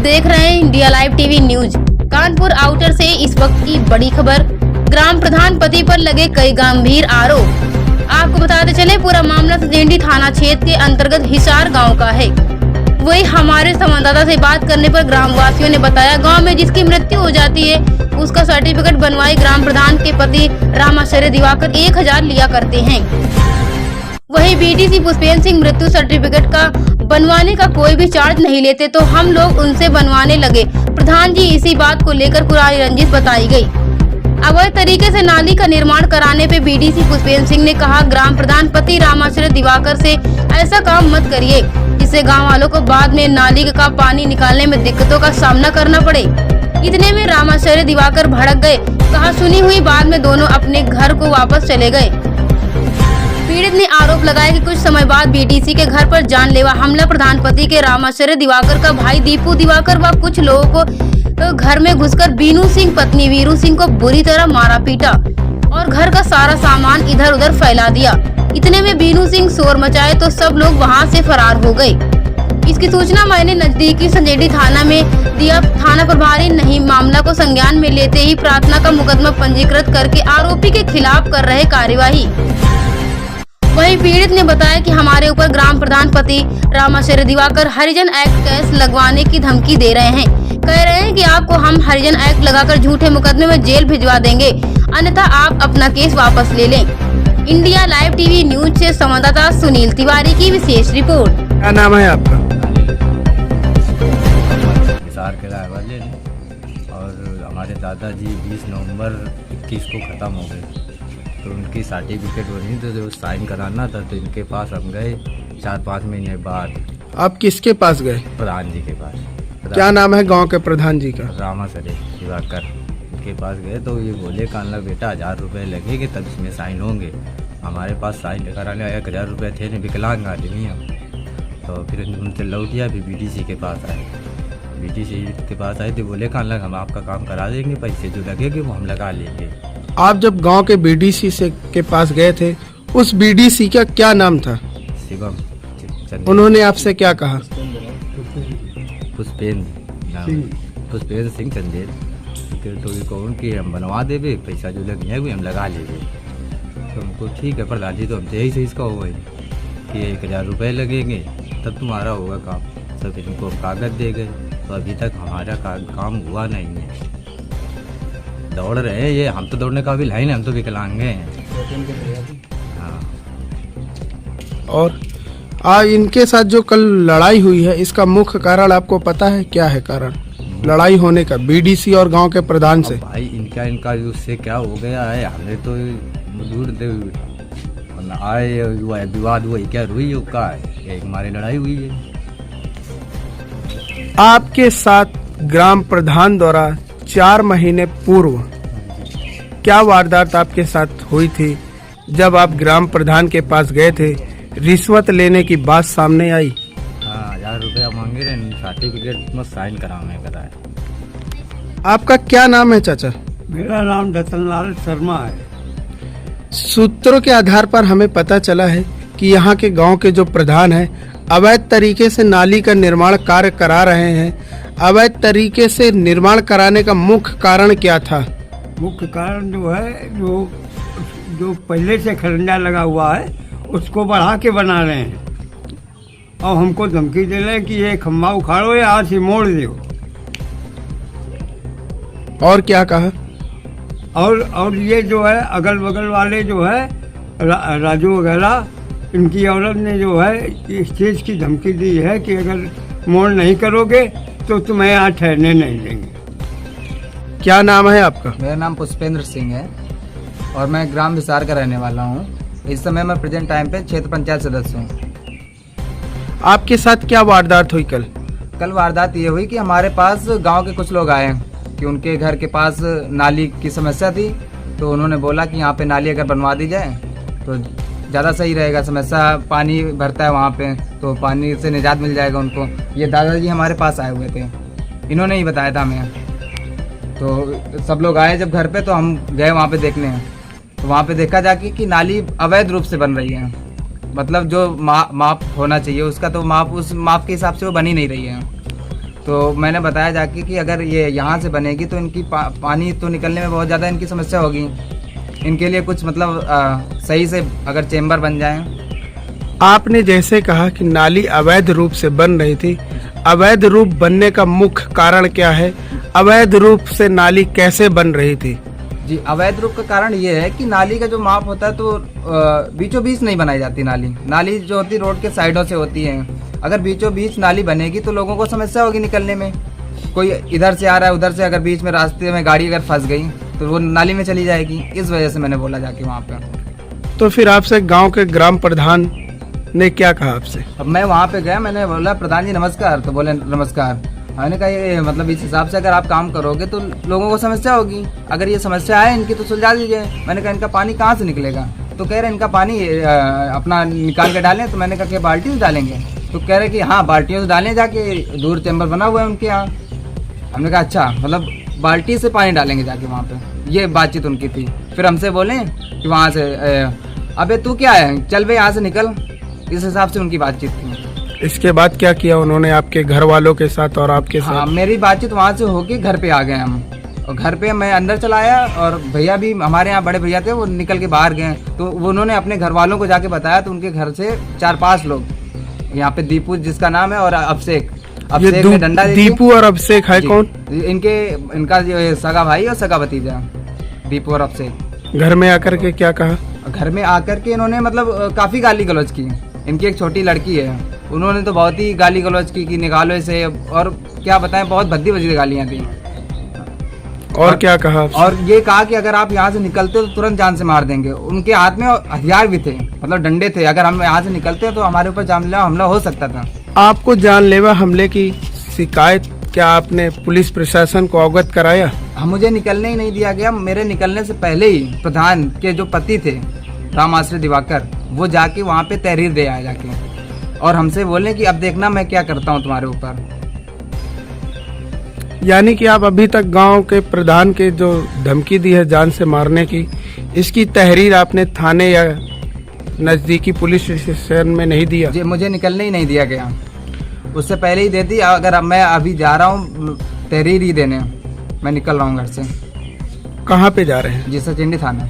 देख रहे हैं India live TV news. Kanpur outer से इस वक्त की बड़ी खबर। ग्राम प्रधान पति पर लगे कई गंभीर आरोप। आपको बताते चले, पूरा मामला सजेंडी थाना क्षेत्र के अंतर्गत हिसार गांव का है। वही हमारे संवाददाता से बात करने पर ग्रामवासियों ने बताया, गांव में जिसकी मृत्यु हो जाती है उसका सर्टिफिकेट बनवाई ग्राम प्रधान के पति रामाश्रय दिवाकर 1000 लिया करते हैं। वही बीडीसी पुष्पेंद्र सिंह मृत्यु सर्टिफिकेट का बनवाने का कोई भी चार्ज नहीं लेते, तो हम लोग उनसे बनवाने लगे। प्रधान जी इसी बात को लेकर पुरानी रंजिश बताई गई। अवैध तरीके से नाली का निर्माण कराने पे बीडीसी पुष्पेंद्र सिंह ने कहा, ग्राम प्रधान पति रामाश्रय दिवाकर से ऐसा काम मत करिए जिससे गांव वालों को बाद में नाली का पानी निकालने में दिक्कतों का सामना करना पड़े। इतने में रामाश्रय दिवाकर भड़क गए। कहा सुनी हुई बाद में दोनों अपने घर को वापस चले गए। पीड़ित ने आरोप लगाया कि कुछ समय बाद बीडीसी के घर पर जानलेवा हमला प्रधान पति के रामाश्रय दिवाकर का भाई दीपू दिवाकर व कुछ लोगों को घर में घुसकर बीनू सिंह पत्नी वीरू सिंह को बुरी तरह मारा पीटा और घर का सारा सामान इधर उधर फैला दिया। इतने में बीनू सिंह शोर मचाए तो सब लोग वहां से फरार हो गए। इसकी सूचना मैंने नजदीकी सजेंडी थाना में दिया। थाना प्रभारी नहीं मामला को संज्ञान में लेते ही प्रार्थना का मुकदमा पंजीकृत करके आरोपी के खिलाफ कर रहे कार्यवाही। वहीं पीड़ित ने बताया कि हमारे ऊपर ग्राम प्रधान पति रामाश्रय दिवाकर हरिजन एक्ट केस लगवाने की धमकी दे रहे हैं। कह रहे हैं कि आपको हम हरिजन एक्ट लगाकर झूठे मुकदमे में जेल भिजवा देंगे, अन्यथा आप अपना केस वापस ले लें। इंडिया लाइव टीवी न्यूज से संवाददाता सुनील तिवारी की विशेष रिपोर्ट। क्या नाम है आपका? हिसार के रहने वाले हैं और हमारे दादाजी 20 नवंबर 21 को ख़त्म हो गए, तो उनकी सर्टिफिकेट बनी तो जो साइन कराना था, तो इनके पास हम गए 4-5 महीने बाद। आप किसके पास गए? प्रधान जी के पास। क्या नाम है गांव के प्रधान जी का? रामाश्रय दिवाकर। उनके पास गए तो ये बोले कानला बेटा 1000 रुपये लगेंगे तब इसमें साइन होंगे। हमारे पास साइन कराने 1000 रुपये थे नहीं, विकलांग आदमी हम। तो फिर उनसे लौट गया, फिर बीडीसी के पास आए। बीडीसी के पास आए तो बोले कानला हम आपका काम करा देंगे, पैसे जो लगेंगे वो हम लगा लेंगे। आप जब गांव के बीडीसी से के पास गए थे, उस बीडीसी का क्या नाम था? शिवम। उन्होंने आपसे क्या कहा? पुष्पेंद्र सिंह चंदेल। तो ये कहूँ कि हम बनवा देवे, पैसा जो लग जाए हम लगा लेंगे। तो हमको ठीक है प्रधान जी, तो हमसे यही सही इसका होगा कि 1000 रुपये लगेंगे तब तुम्हारा होगा काम। सब इनको कागज दे गए, तो अभी तक हमारा काम हुआ नहीं है। दौड़ रहे हैं ये, हम तो दौड़ने का भी लाइन है, हम तो विकलांग हैं। हाँ। और इनके साथ जो कल लड़ाई हुई है, इसका मुख्य कारण आपको पता है? क्या है कारण लड़ाई होने का बीडीसी और गांव के प्रधान से? भाई इनका उससे क्या हो गया है, हमने तो दूर आए हुआ है, विवाद हुआ क्या हुई का है, हमारी लड़ाई हुई है। आपके साथ ग्राम प्रधान द्वारा 4 महीने पूर्व क्या वारदात आपके साथ हुई थी जब आप ग्राम प्रधान के पास गए थे? रिश्वत लेने की बात सामने आई। 1000 रुपया मांगे रहे, सर्टिफिकेट में साइन कराने का है। आपका क्या नाम है चाचा? मेरा नाम रतनलाल शर्मा है। सूत्रों के आधार पर हमें पता चला है कि यहाँ के गांव के जो प्रधान हैं अवैध तरीके से नाली का निर्माण कार्य करा रहे हैं। अवैध तरीके से निर्माण कराने का मुख्य कारण क्या था? मुख्य कारण जो है, जो पहले से खरंजा लगा हुआ है उसको बढ़ा के बना रहे हैं और हमको धमकी दे रहे हैं कि ये खम्बा उखाड़ो या आज से मोड़ दो। और क्या कहा? और ये जो है अगल बगल वाले जो है राजू वगैरह, इनकी औरत ने जो है इस चीज़ की धमकी दी है कि अगर मोड़ नहीं करोगे तो तुम्हें यहाँ ठहरने नहीं देंगे। क्या नाम है आपका? मेरा नाम पुष्पेंद्र सिंह है और मैं ग्राम हिसार का रहने वाला हूँ। इस समय मैं प्रेजेंट टाइम पे क्षेत्र पंचायत सदस्य हूँ। आपके साथ क्या वारदात हुई कल? कल वारदात ये हुई कि हमारे पास गांव के कुछ लोग आए कि उनके घर के पास नाली की समस्या थी, तो उन्होंने बोला कि यहाँ पे नाली अगर बनवा दी जाए तो ज़्यादा सही रहेगा। समस्या पानी भरता है वहाँ पे, तो पानी से निजात मिल जाएगा उनको। ये दादाजी हमारे पास आए हुए थे, इन्होंने ही बताया था हमें। तो सब लोग आए जब घर पे, तो हम गए वहाँ पे देखने। तो वहाँ पे देखा जाके कि नाली अवैध रूप से बन रही है, मतलब जो माप होना चाहिए उसका, तो माप उस माप के हिसाब से वो बन ही नहीं रही है। तो मैंने बताया जाके कि अगर ये यहाँ से बनेगी तो इनकी पानी तो निकलने में बहुत ज़्यादा इनकी समस्या होगी। इनके लिए कुछ मतलब सही से अगर चेम्बर बन जाए। आपने जैसे कहा कि नाली अवैध रूप से बन रही थी, अवैध रूप बनने का मुख्य कारण क्या है? अवैध रूप से नाली कैसे बन रही थी? जी, अवैध रूप का कारण ये है कि नाली का जो माप होता है तो बीचों बीच नहीं बनाई जाती नाली जो होती रोड के साइडों से होती है। अगर बीचों बीच नाली बनेगी तो लोगों को समस्या होगी निकलने में। कोई इधर से आ रहा है, उधर से अगर बीच में रास्ते में गाड़ी अगर फंस गई तो वो नाली में चली जाएगी। इस वजह से मैंने बोला जाके वहाँ पे। तो फिर आपसे गांव के ग्राम प्रधान ने क्या कहा आपसे? अब मैं वहाँ पे गया, मैंने बोला प्रधान जी नमस्कार, तो बोले नमस्कार। मैंने कहा ये मतलब इस हिसाब से अगर आप काम करोगे तो लोगों को समस्या होगी, अगर ये समस्या है इनकी तो सुलझा दीजिए। मैंने कहा इनका पानी कहाँ से निकलेगा? तो कह रहे इनका पानी अपना निकाल के डालें। तो मैंने कहा कि बाल्टी से डालेंगे? तो कह रहे कि हाँ बाल्टियों से डालें, जाके दूर चैम्बर बना हुआ है उनके यहाँ। हमने कहा अच्छा, मतलब बाल्टी से पानी डालेंगे जाके वहाँ पे। ये बातचीत उनकी थी। फिर हमसे बोले कि वहाँ से अबे तू क्या है, चल भाई यहाँ से निकल। इस हिसाब से उनकी बातचीत थी। इसके बाद क्या किया उन्होंने आपके घर वालों के साथ और आपके साथ? हाँ, मेरी बातचीत वहाँ से होके घर पे आ गए हम। और घर पे मैं अंदर चला आया और भैया भी हमारे यहाँ बड़े भैया थे, वो निकल के बाहर गए। तो वो उन्होंने अपने घर वालों को जाके बताया तो उनके घर से 4-5 लोग, यहाँ पे दीपू जिसका नाम है और अभिषेक ने डंडा दे दिया। दीपू और अभिषेक है कौन? इनका जो सगा भाई और सगा भतीजा दीपू और अभिषेक। घर में आकर के क्या कहा? घर में आकर के इन्होंने मतलब काफी गाली गलौज की। इनकी एक छोटी लड़की है, उन्होंने तो बहुत ही गाली गलौज की कि निकालो इसे, और क्या बताएं बहुत भद्दी भद्दी गालियां दी। और क्या कहा? और ये कहा कि अगर आप यहाँ से निकलते हो तो तुरंत जान से मार देंगे। उनके हाथ में हथियार भी थे, मतलब डंडे थे। अगर हम यहाँ से निकलते तो हमारे ऊपर जानलेवा हमला हो सकता था। आपको जानलेवा हमले की शिकायत क्या आपने पुलिस प्रशासन को अवगत कराया? मुझे निकलने ही नहीं दिया गया। मेरे निकलने से पहले ही प्रधान के जो पति थे राम आश्रय दिवाकर, वो जाके वहाँ पे तहरीर दे आए जाके, और हमसे बोले कि अब देखना मैं क्या करता हूँ तुम्हारे ऊपर। यानी कि आप अभी तक गांव के प्रधान के जो धमकी दी है जान से मारने की, इसकी तहरीर आपने थाने या नजदीकी पुलिस स्टेशन में नहीं दिया? जी, मुझे निकलने ही नहीं दिया गया। उससे पहले ही दे दी। अगर अब मैं अभी जा रहा हूँ तहरीर ही देने, मैं निकल रहा हूँ घर से। कहाँ पे जा रहे हैं? जी सचिंडी थाना।